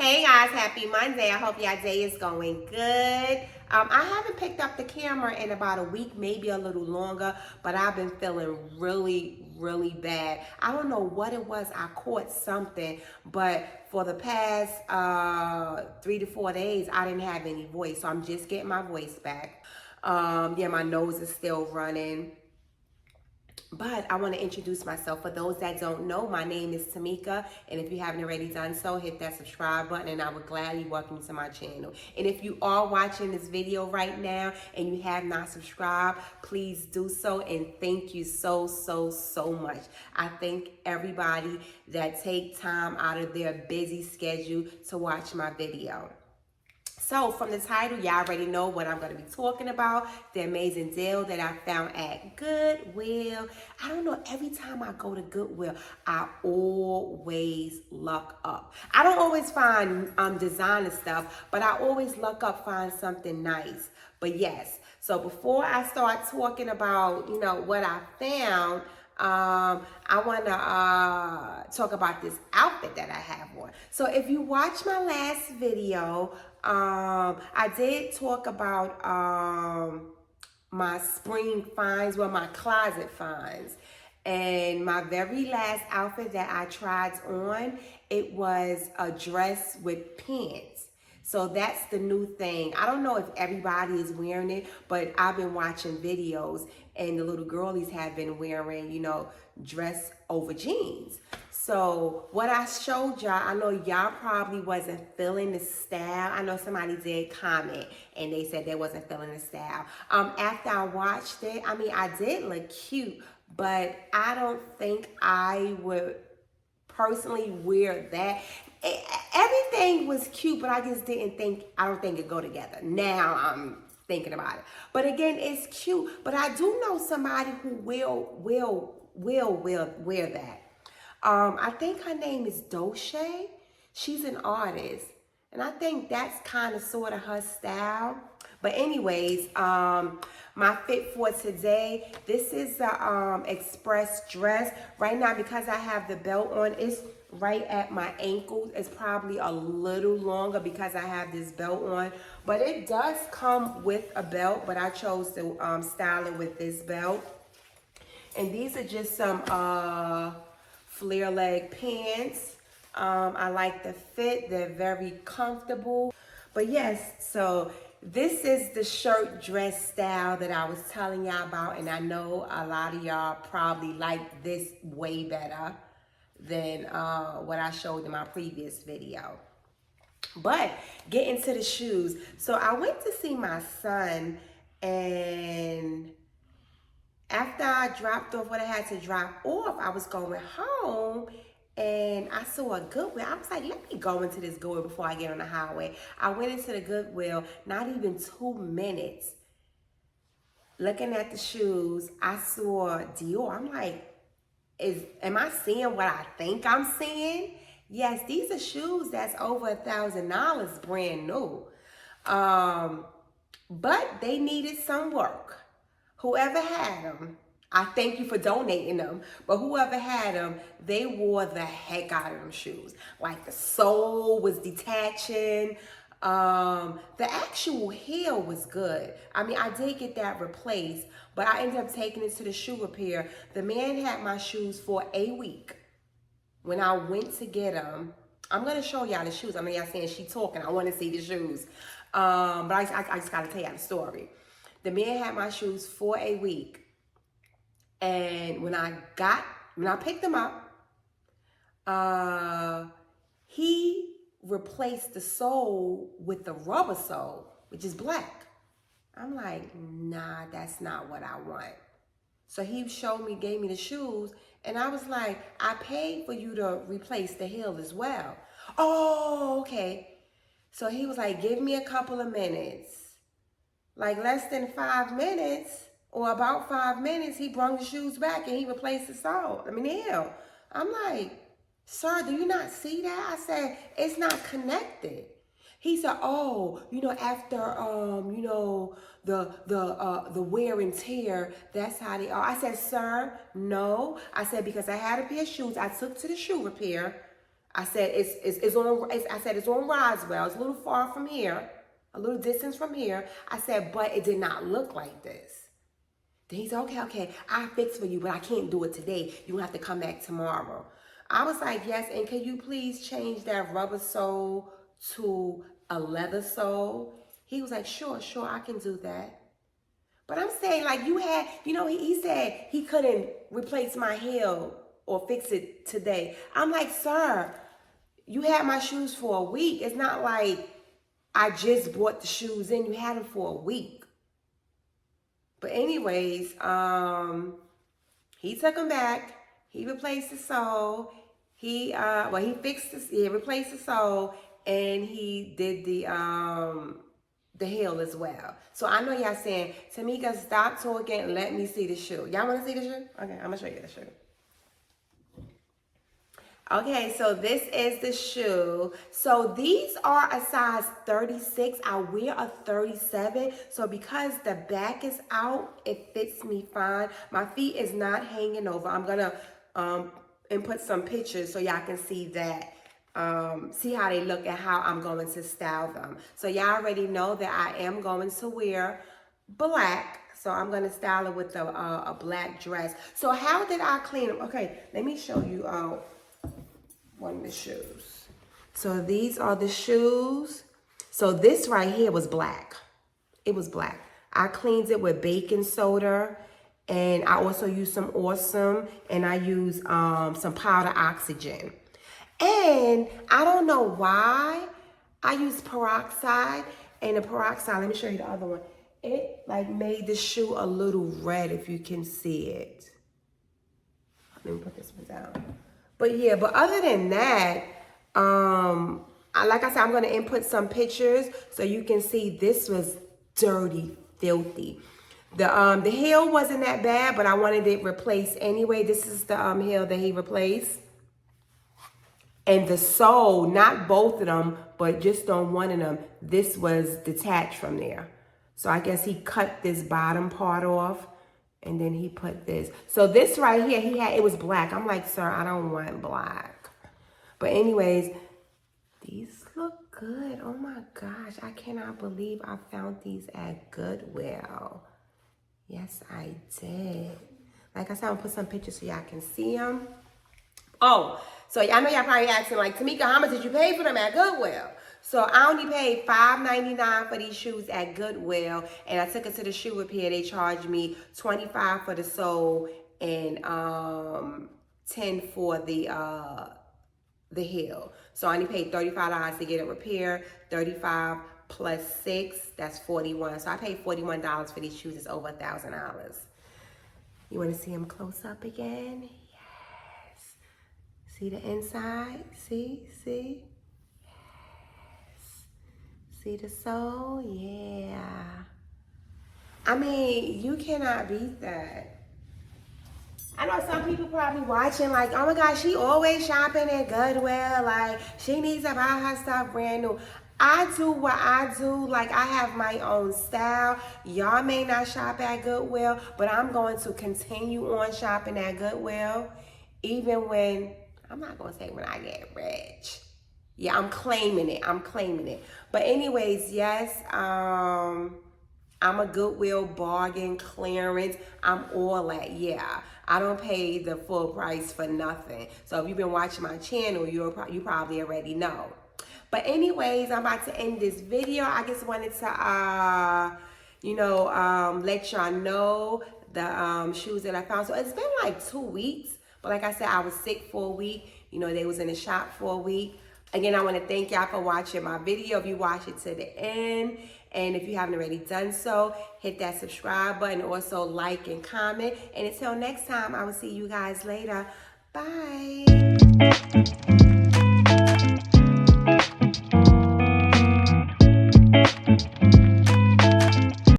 Hey guys, happy Monday. I hope your day is going good. I haven't picked up the camera in about a week, maybe a little longer, but I've been feeling really bad. I don't know what it was. I caught something, but for the past 3 to 4 days, I didn't have any voice, so I'm just getting my voice back. Yeah, my nose is still running. But I want to introduce myself. For those that don't know, my name is Tamika, and if you haven't already done so, hit that subscribe button, and I would gladly welcome you to my channel. And if you are watching this video right now and you have not subscribed, please do so, and thank you so much. I thank everybody that take time out of their busy schedule to watch my video. So from the title, y'all already know what I'm going to be talking about. The amazing deal that I found at Goodwill. I don't know, every time I go to Goodwill, I always luck up. I don't always find designer stuff, but I always luck up, find something nice. But yes, so before I start talking about, what I found, I want to talk about this outfit that I have on. So if you watch my last video, I did talk about my spring finds, well, my closet finds. And my very last outfit that I tried on, it was a dress with pants. So that's the new thing. I don't know if everybody is wearing it, but I've been watching videos and the little girlies have been wearing, dress over jeans. So what I showed y'all, I know y'all probably wasn't feeling the style. I know somebody did comment and they said they wasn't feeling the style. After I watched it, I did look cute, but I don't think I would personally wear that. Everything was cute, but I just I don't think it go together. Now I'm thinking about it. But again, it's cute. But I do know somebody who will wear that. I think her name is Doche. She's an artist. And I think that's kind of sort of her style. But anyways, my fit for today, this is the express dress. Right now, because I have the belt on, it's right at my ankles. It's probably a little longer because I have this belt on. But it does come with a belt, but I chose to style it with this belt. And these are just some flare leg pants. I like the fit. They're very comfortable. But yes, so this is the shirt dress style that I was telling y'all about. And I know a lot of y'all probably like this way better than what I showed in my previous video. But get into the shoes. So I went to see my son, and after I dropped off what I had to drop off, I was going home and I saw a Goodwill. I was like, let me go into this Goodwill before I get on the highway. I went into the Goodwill, not even 2 minutes. Looking at the shoes, I saw Dior. I'm like, am I seeing what I think I'm seeing? Yes, these are shoes that's over $1,000 brand new. But they needed some work. Whoever had them, I thank you for donating them, but whoever had them, they wore the heck out of them shoes. Like the sole was detaching. The actual heel was good. I did get that replaced, but I ended up taking it to the shoe repair. The man had my shoes for a week. When I went to get them, I'm going to show y'all the shoes. Y'all saying she talking. I want to see the shoes. But I just got to tell y'all the story. The man had my shoes for a week. And when I picked them up, he replaced the sole with the rubber sole, which is black. I'm like, nah, that's not what I want. So he gave me the shoes, and I was like, I paid for you to replace the heel as well. Oh, okay. So he was like, give me a couple of minutes. Like less than 5 minutes, or about 5 minutes, he brought the shoes back and he replaced the heel. I'm like, sir, do you not see that? I said, it's not connected. He said, oh, after, the wear and tear, that's how they are. I said, sir, no. I said, because I had a pair of shoes I took to the shoe repair. I said, it's on Roswell. It's a little far from here, a little distance from here. I said, but it did not look like this. Then he said, okay, I'll fix for you, but I can't do it today. You're gonna have to come back tomorrow. I was like, yes, and can you please change that rubber sole to a leather sole? He was like, sure, I can do that. But I'm saying, like, he said he couldn't replace my heel or fix it today. I'm like, sir, you had my shoes for a week. It's not like I just bought the shoes in. You had them for a week. But anyways, he took them back. He replaced the sole. He replaced the sole, and he did the heel as well. So I know y'all saying, Tamika, stop talking. Let me see the shoe. Y'all want to see the shoe? Okay, I'm gonna show you the shoe. Okay, so this is the shoe. So these are a size 36. I wear a 37. So because the back is out, it fits me fine. My feet is not hanging over. I'm gonna input some pictures so y'all can see that. See how they look and how I'm going to style them. So y'all already know that I am going to wear black. So I'm going to style it with a black dress. So how did I clean them? Okay, let me show you one of the shoes. So these are the shoes. So this right here was black. It was black. I cleaned it with baking soda, and I also used some Awesome, and I used some powder oxygen. And I don't know why I used peroxide, and the peroxide, let me show you the other one. It like made the shoe a little red, if you can see it. Let me put this one down. But yeah, but other than that, like I said, I'm gonna input some pictures so you can see this was dirty, filthy. The heel wasn't that bad, but I wanted it replaced anyway. This is the heel that he replaced. And the sole, not both of them, but just on one of them, this was detached from there. So I guess he cut this bottom part off, and then he put this. So this right here, it was black. I'm like, sir, I don't want black. But anyways, these look good. Oh my gosh, I cannot believe I found these at Goodwill. Yes, I did. Like I said, I'm gonna put some pictures so y'all can see them. Oh, so I know y'all probably asking, like, Tamika, how much did you pay for them at Goodwill? So I only paid $5.99 for these shoes at Goodwill, and I took it to the shoe repair. They charged me $25 for the sole and $10 for the heel. So I only paid $35 to get it repaired. $35 plus $6, that's $41. So I paid $41 for these shoes. It's over $1,000. You want to see them close up again? Yes. See the inside? See? Yes. See the sole? Yeah. I mean, you cannot beat that. I know some people probably watching like, oh my gosh, she always shopping at Goodwill. Like, she needs to buy her stuff brand new. I do what I do. Like, I have my own style. Y'all may not shop at Goodwill, but I'm going to continue on shopping at Goodwill. Even when, I'm not going to say when I get rich. Yeah, I'm claiming it. But anyways, yes, I'm a Goodwill bargain clearance. I'm all that, yeah. I don't pay the full price for nothing. So if you've been watching my channel, you probably already know. But anyways, I'm about to end this video. I just wanted to, let y'all know the shoes that I found. So it's been like 2 weeks. But like I said, I was sick for a week. They was in the shop for a week. Again, I want to thank y'all for watching my video. If you watch it to the end, and if you haven't already done so, hit that subscribe button. Also, like and comment. And until next time, I will see you guys later. Bye.